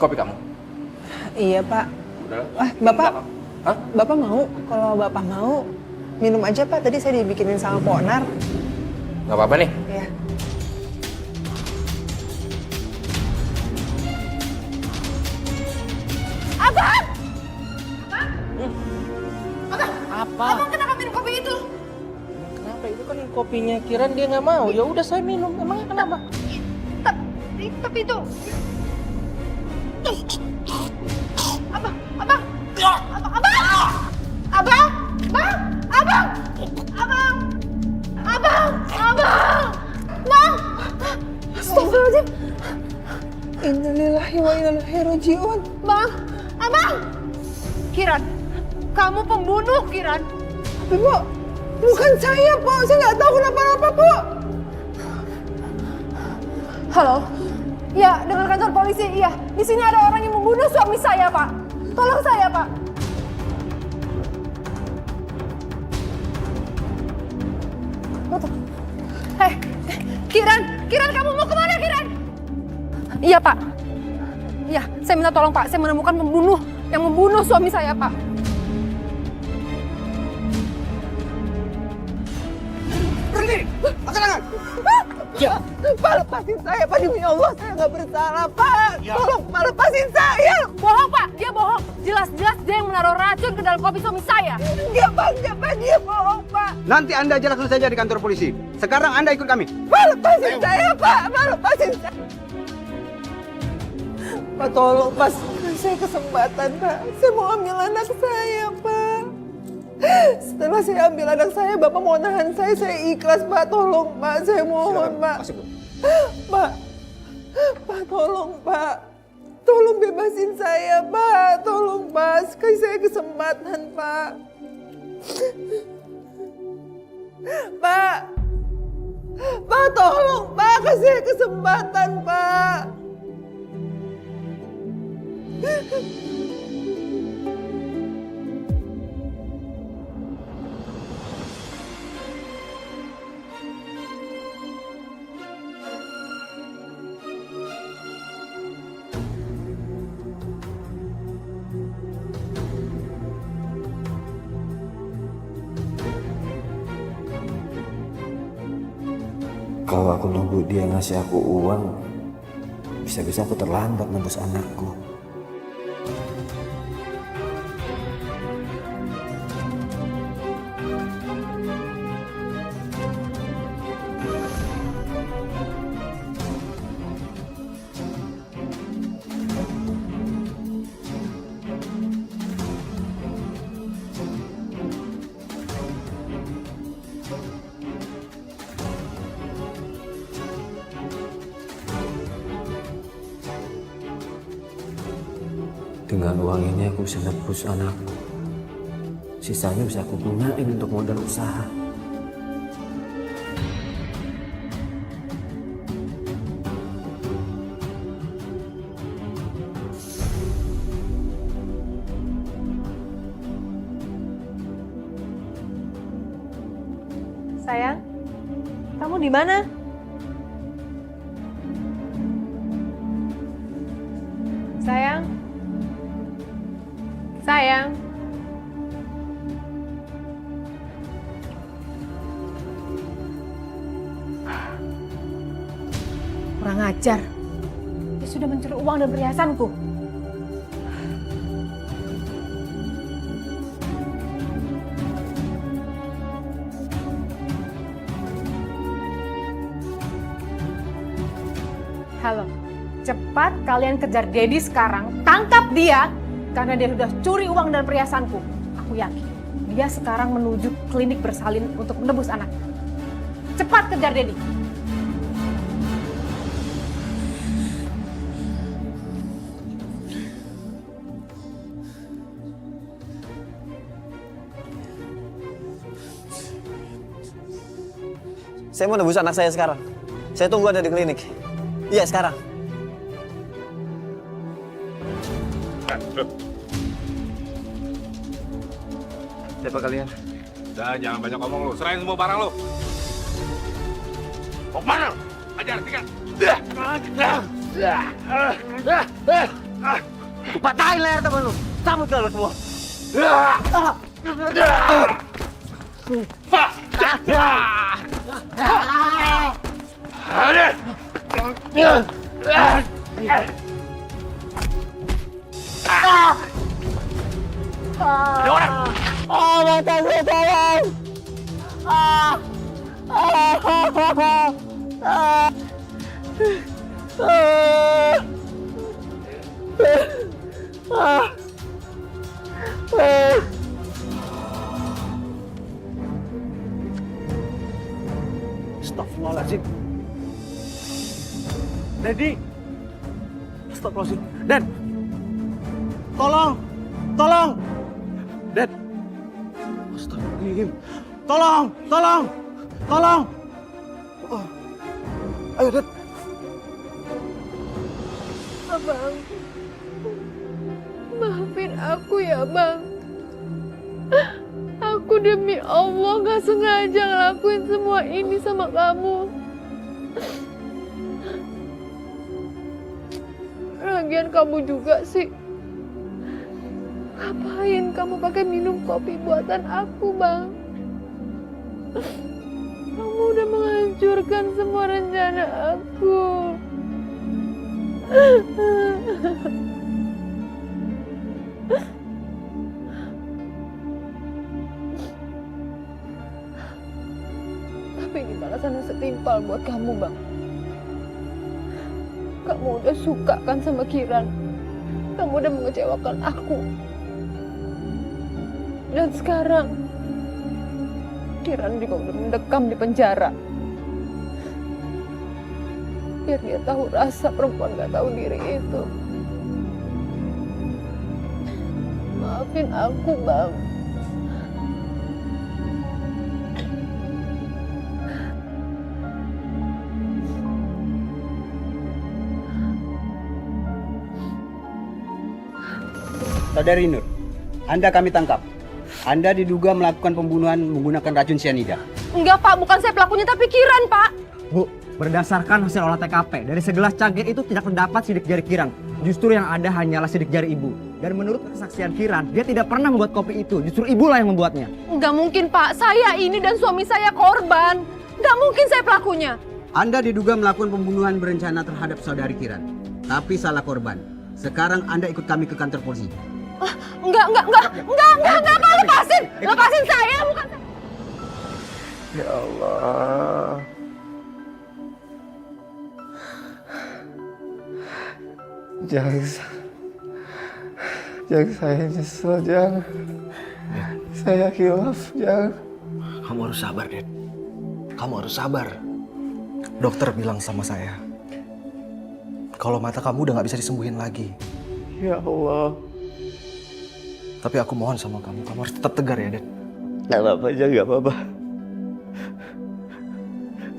kopi kamu. Iya, Pak. Udah. Bapak, Hah? Bapak mau? Kalau Bapak mau, minum aja, Pak. Tadi saya dibikinin sama Ponar. Gak apa-apa nih. Iya. Abang! Apa? Abang kenapa minum kopi itu? Kenapa? Itu kan kopinya Kiran, dia nggak mau. Ya udah saya minum. Emangnya kenapa? Tapi itu... Abang! Abang! Abang! Abang! Bang! Abang! Abang! Abang! Abang! Bang! Astagfirullahaladzim! Innalillahi wa inna ilaihi raji'un. Bang! Abang! Kiran, kamu pembunuh, Kiran. Tapi, Bu, bukan saya, Po. Saya nggak tahu kenapa-napa, Po. Halo? Ya, dengan kantor polisi, iya. Di sini ada orang yang membunuh suami saya, Pak. Tolong saya, Pak. Hei, Kiran! Kiran, kamu mau kemana, Kiran? Iya, Pak. Iya, saya minta tolong, Pak. Saya menemukan pembunuh yang membunuh suami saya, Pak. Berhenti! Angkat. Ya. Pak, lepasin saya, Pak. Demi Allah, saya nggak bersalah, Pak. Tolong, Pak, lepasin saya. Bohong, Pak. Dia bohong. Jelas-jelas dia yang menaruh racun ke dalam kopi suami saya. Enggak, Pak. Dia bohong, Pak. Nanti Anda jelaskan saja di kantor polisi. Sekarang Anda ikut kami. Pak, lepasin saya, Pak. Pak, lepasin saya. Pak, tolong, Pak. Kasih saya kesempatan, Pak. Saya mau ambil anak saya, Pak. Setelah saya ambil anak saya, Bapak mau nahan saya ikhlas, Pak. Tolong, Pak. Saya mohon, Pak. Pak, Pak, tolong, Pak. Tolong bebasin saya, Pak. Tolong, Pak. Kasih saya kesempatan, Pak. Pak. Pak, tolong, Pak. Kasih saya kesempatan, Pak. Kalau aku nunggu dia ngasih aku uang, bisa-bisa aku terlambat nebus anakku. Dengan uang ini aku bisa nebus anakku. Sisanya bisa aku gunain untuk modal usaha. Sayang, kamu di mana? Sayang. Sayang. Kurang ajar. Dia sudah mencuri uang dan perhiasanku. Halo, cepat kalian kejar Dedi sekarang, tangkap dia karena dia sudah curi uang dan perhiasanku. Aku yakin dia sekarang menuju klinik bersalin untuk menebus anaknya. Cepat kejar Dedi. Saya mau nebus anak saya sekarang. Saya tunggu ada di klinik. Iya, sekarang. Siapa kalian? Udah, jangan banyak ngomong lu. Serahin semua barang lu. Mau kemana? Ajar, tinggal. Patahin leher temen lu. Cabut kalau semua. Mata gue tolong. Astagfirullahaladzim. Dedi. Astagfirullahaladzim. Den. Tolong. Tolong. Den. Astagfirullahaladzim. Tolong. Tolong. Tolong. Oh. Ayo, Den. Abang, maafin aku ya Bang. Aku demi Allah gak sengaja ngelakuin semua ini sama kamu. Lagian kamu juga sih. Ngapain kamu pakai minum kopi buatan aku, Bang? Kamu udah menghancurkan semua rencana aku. Tapi ini balasan yang setimpal buat kamu, Bang. Kamu udah suka kan sama Kiran? Kamu udah mengecewakan aku. Dan sekarang Kiran juga udah mendekam di penjara. Biar dia tahu rasa perempuan gak tahu diri itu. Maafin aku, Bang. Saudari Nur, Anda kami tangkap. Anda diduga melakukan pembunuhan menggunakan racun cyanida. Enggak Pak, bukan saya pelakunya tapi Kiran Pak. Bu, berdasarkan hasil olah TKP, dari segelas cangkir itu tidak terdapat sidik jari Kiran. Justru yang ada hanyalah sidik jari ibu. Dan menurut kesaksian Kiran, dia tidak pernah membuat kopi itu. Justru ibulah yang membuatnya. Enggak mungkin Pak, saya ini dan suami saya korban. Enggak mungkin saya pelakunya. Anda diduga melakukan pembunuhan berencana terhadap saudari Kiran. Tapi salah korban. Sekarang Anda ikut kami ke kantor polisi. Enggak, Pak, lepasin saya, bukan saya. Ya Allah. Jangan saya nyesel, jangan. Saya khilaf, jangan. Kamu harus sabar, Ded. Kamu harus sabar. Dokter bilang sama saya, kalau mata kamu udah gak bisa disembuhin lagi. Ya Allah. Tapi aku mohon sama kamu harus tetap tegar ya, Ded. Gak apa-apa aja, gak apa-apa.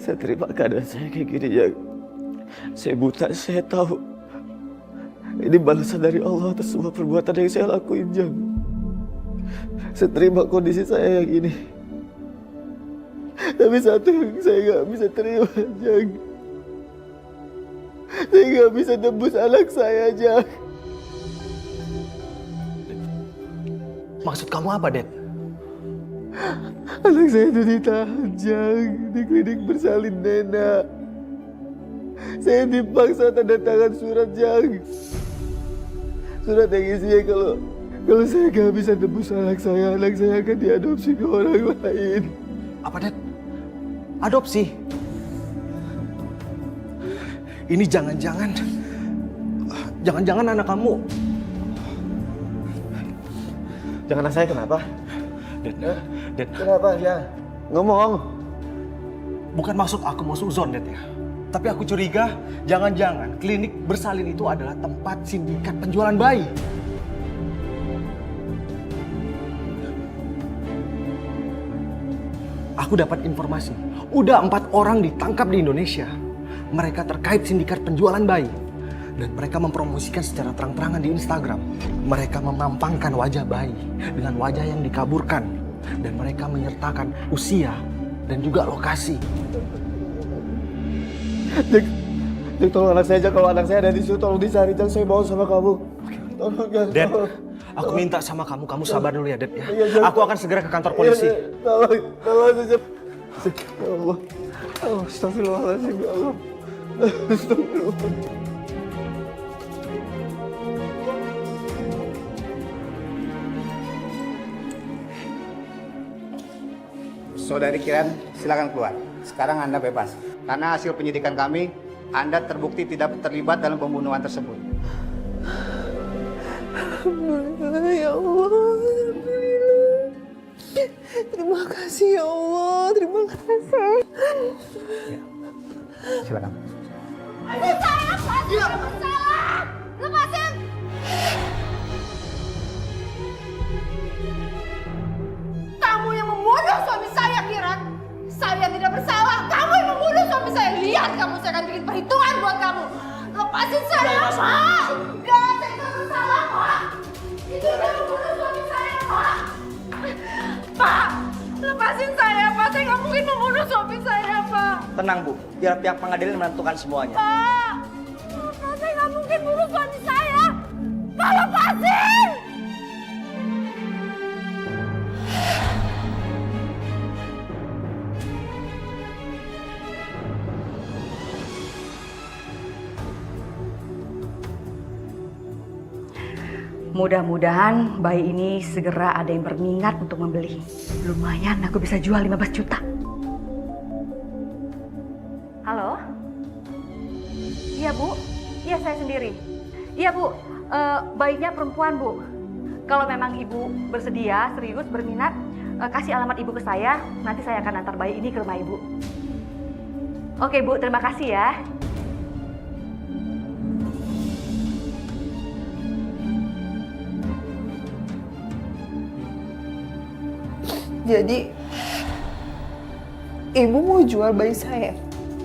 Saya terima keadaan saya kayak gini, Jang. Saya buta, saya tahu. Ini balasan dari Allah atas semua perbuatan yang saya lakuin, Jang. Saya terima kondisi saya yang ini. Tapi satu yang saya gak bisa terima, Jang. Saya gak bisa tebus anak saya, Jang. Maksud kamu apa, Ded? Anak saya itu ditahan, Jang, di klinik bersalin Nena. Saya dipaksa tanda tangan surat, Jang. Surat yang isinya kalau saya gak bisa tebus anak saya akan diadopsi ke orang lain. Apa, Ded? Adopsi? Ini jangan-jangan anak kamu. Jangan anak saya kenapa? Ded. Kenapa, ya? Ngomong. Bukan maksud aku mau suzon, Ded ya. Tapi aku curiga jangan-jangan klinik bersalin itu adalah tempat sindikat penjualan bayi. Aku dapat informasi, udah 4 orang ditangkap di Indonesia. Mereka terkait sindikat penjualan bayi. Dan mereka mempromosikan secara terang-terangan di Instagram. Mereka memampangkan wajah bayi dengan wajah yang dikaburkan. Dan mereka menyertakan usia dan juga lokasi. Jang, tolong anak saya aja. Kalau anak saya ada di situ, tolong dicari, Jang. Saya mohon sama kamu. Tolong jangan. Dad, tolong. aku minta sama kamu, kamu sabar dulu ya, Dad ya. Iya, jangan. Aku akan segera ke kantor polisi. Iya, tolong sejak. Ya Allah. Oh, astagfirullahaladzim ya Allah. Astagfirullah. Saudari Kiran, silakan keluar. Sekarang Anda bebas. Karena hasil penyidikan kami, Anda terbukti tidak terlibat dalam pembunuhan tersebut. Alhamdulillah ya Allah. Alhamdulillah. Terima kasih ya Allah. Terima kasih. Silakan. Saya pasti bersalah. Lepasin. Kamu yang membunuh suami saya, Kiran. Saya tidak bersalah. Kamu yang membunuh suami saya. Lihat kamu, saya akan bikin perhitungan buat kamu. Lepasin saya, Pak. Enggak, saya tidak bersalah, Pak. Itu udah membunuh suami saya, Pak. Pak, lepasin saya, Pak. Saya nggak mungkin membunuh suami saya, Pak. Tenang, Bu. Biar pihak pengadilan menentukan semuanya. Pak, saya nggak mungkin bunuh suami saya. Pak, lepasin! Mudah-mudahan bayi ini segera ada yang berminat untuk membeli. Lumayan aku bisa jual 15 juta. Halo? Iya Bu, iya saya sendiri. Iya Bu, bayinya perempuan Bu. Kalau memang Ibu bersedia, serius, berminat, kasih alamat Ibu ke saya. Nanti saya akan antar bayi ini ke rumah Ibu. Oke Bu, terima kasih ya. Jadi, ibu mau jual bayi saya?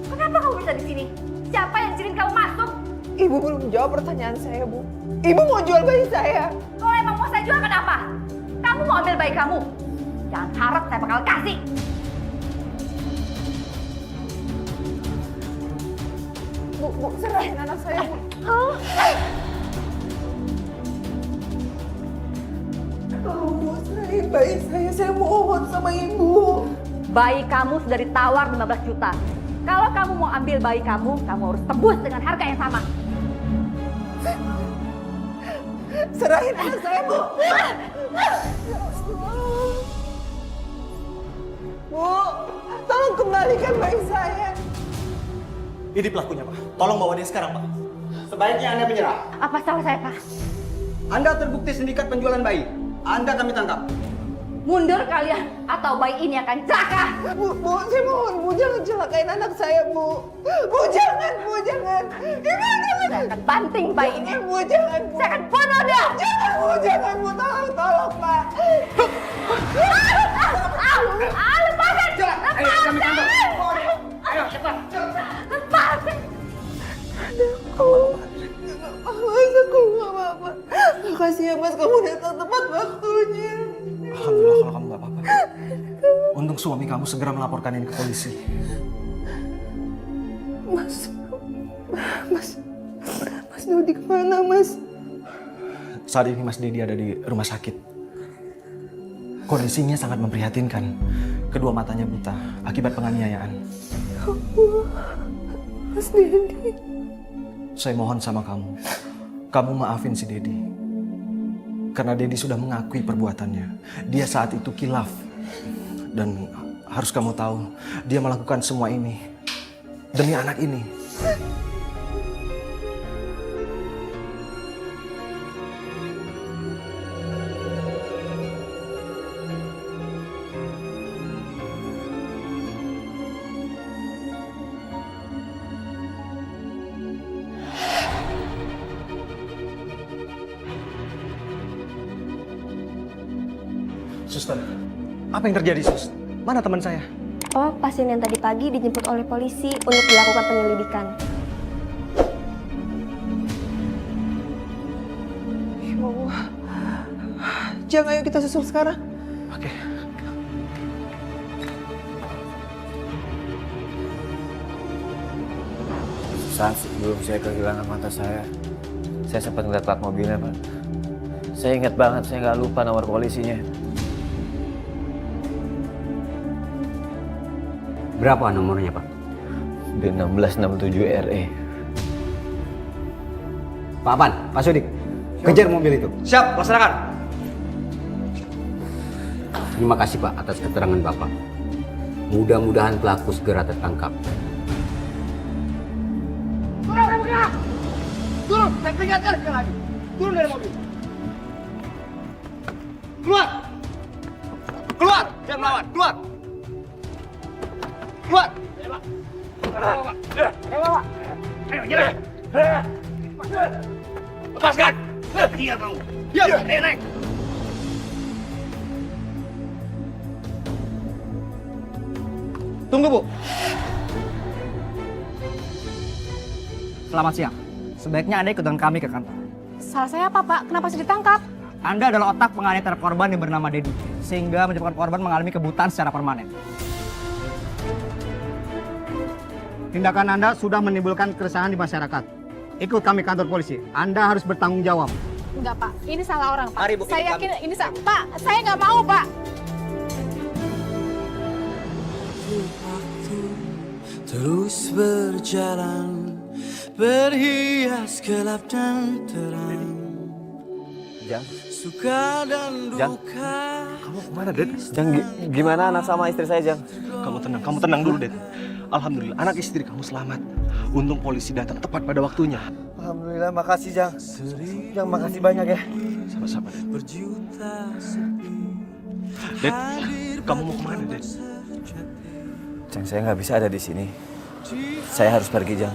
Kenapa kamu bisa di sini? Siapa yang izinin kamu masuk? Ibu belum jawab pertanyaan saya, Bu. Ibu mau jual bayi saya? Kalau emang mau saya jual kenapa? Kamu mau ambil bayi kamu? Jangan harap saya bakal kasih. Bu, serahin anak saya, Bu. Tolong, Bu, serahin bayi saya mohon sama Ibu. Bayi kamu sudah ditawar 15 juta. Kalau kamu mau ambil bayi kamu harus tebus dengan harga yang sama. Serahin anak saya, Bu. Bu, tolong kembalikan bayi saya. Ini pelakunya, Pak. Tolong bawa dia sekarang, Pak. Sebaiknya Anda menyerah. Apa salah saya, Pak? Anda terbukti sindikat penjualan bayi. Anda kami tangkap. Mundur kalian atau bayi ini akan celaka. Bu, saya mohon, Bu, jangan celakain anak saya, Bu. Bu, jangan, Bu, jangan. Ibu, jangan. Saya akan banting bayi ini. Jangan, Bu, jangan, Bu. Saya akan bunuh dia. Jangan, Bu, jangan, Bu. Tolong, Pak. Lepasin. Ayo, kami tangkap. Ayo, cepat. Lepasin. Mas, aku nggak apa-apa. Makasih ya, Mas, kamu datang tepat waktunya. Alhamdulillah kalau kamu nggak apa-apa. Untung suami kamu segera melaporkan ini ke polisi. Mas Dodi kemana, Mas? Saat ini Mas Dedi ada di rumah sakit. Kondisinya sangat memprihatinkan. Kedua matanya buta akibat penganiayaan. Mas Dedi. Saya mohon sama kamu. Kamu maafin si Dedi. Karena Dedi sudah mengakui perbuatannya. Dia saat itu kilaf. Dan harus kamu tahu, dia melakukan semua ini demi anak ini. Suster, apa yang terjadi, Sus? Mana teman saya? Oh, pasien yang tadi pagi dijemput oleh polisi untuk dilakukan penyelidikan. Ya Allah. Jangan, ayo kita susul sekarang. Oke. Saat sebelum saya kehilangan mata saya sempat ngeliat plat mobilnya, Pak. Saya ingat banget, saya nggak lupa nomor polisinya. Berapa nomornya, Pak? D1667 RE. Pak Apan, Pak Sudik, kejar mobil itu. Siap, laksanakan. Terima kasih Pak atas keterangan Bapak. Mudah-mudahan pelaku segera tertangkap. Turun, saya peringatkan sekali lagi. Turun dari mobil. Keluar! Keluar! Jangan melawan, keluar! Keluar! Ayo, jalan! Lepaskan! Iya, kamu! Diam! Naik! Tunggu, Bu. Selamat siang. Sebaiknya Anda ikut dengan kami ke kantor. Salah saya apa, Pak? Kenapa saya ditangkap? Anda adalah otak penganiayaan terhadap korban yang bernama Dedi, sehingga menyebabkan korban mengalami kebutaan secara permanen. Tindakan Anda sudah menimbulkan keresahan di masyarakat. Ikut kami kantor polisi. Anda harus bertanggung jawab. Enggak, Pak. Ini salah orang, Pak. Mari, Bu, Saya ini yakin ini salah. Pak, saya nggak mau, Pak. Terus berjalan, berhias gelap dan terang. Jang, Suka dan duka. Kamu kemana, Ded? Jang, gimana anak sama istri saya, Jang? Kamu tenang dulu, Ded. Alhamdulillah, anak istri kamu selamat. Untung polisi datang tepat pada waktunya. Alhamdulillah, makasih Jang. Jang, makasih banyak ya. Sama-sama, Ded. Ded, kamu mau kemana, Ded? Jang, saya nggak bisa ada di sini. Saya harus pergi, Jang.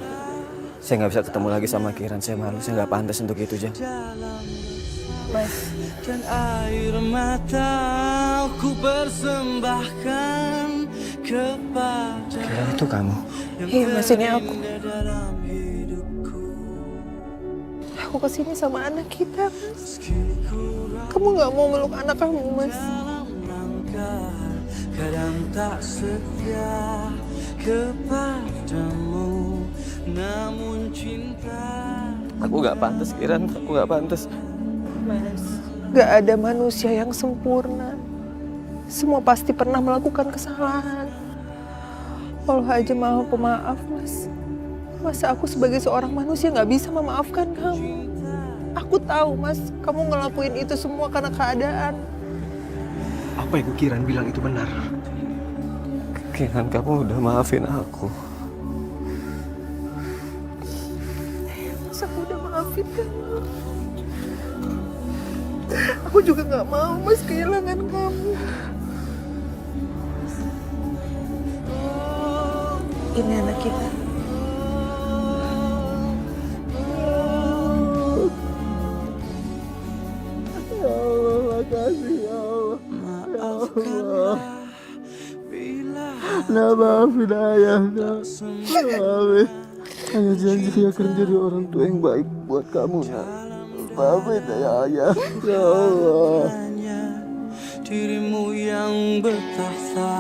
Saya nggak bisa ketemu lagi sama Kiran. Saya malu, saya nggak pantas untuk itu, Jang. Mas. Dan air mata ku persembahkan kepada. Kiran itu kamu? Iya, Mas, ini aku. Aku kesini sama anak kita, Mas. Kamu nggak mau meluk anak kamu, Mas? Kadang tak setia kepadamu, namun cinta. Aku nggak pantas, Kiran. Aku nggak pantas. Mas, nggak ada manusia yang sempurna. Semua pasti pernah melakukan kesalahan. Allah aja maha pemaaf, Mas. Masa aku sebagai seorang manusia nggak bisa memaafkan kamu? Aku tahu, Mas, kamu ngelakuin itu semua karena keadaan. Apa Ibu Kiran bilang itu benar? Kiran, kamu udah maafin aku. Mas, aku udah maafin kamu. Aku juga nggak mau, Mas, kehilangan kamu. Ini anak kita. Ya Allah, makasih ya Allah. Ya Allah. Nah, maafin ayah, nah. Maafin. Ayah janji akan jadi orang tua yang baik buat kamu, nak. Maafin ayah. Ya Allah. Dirimu yang bertahta.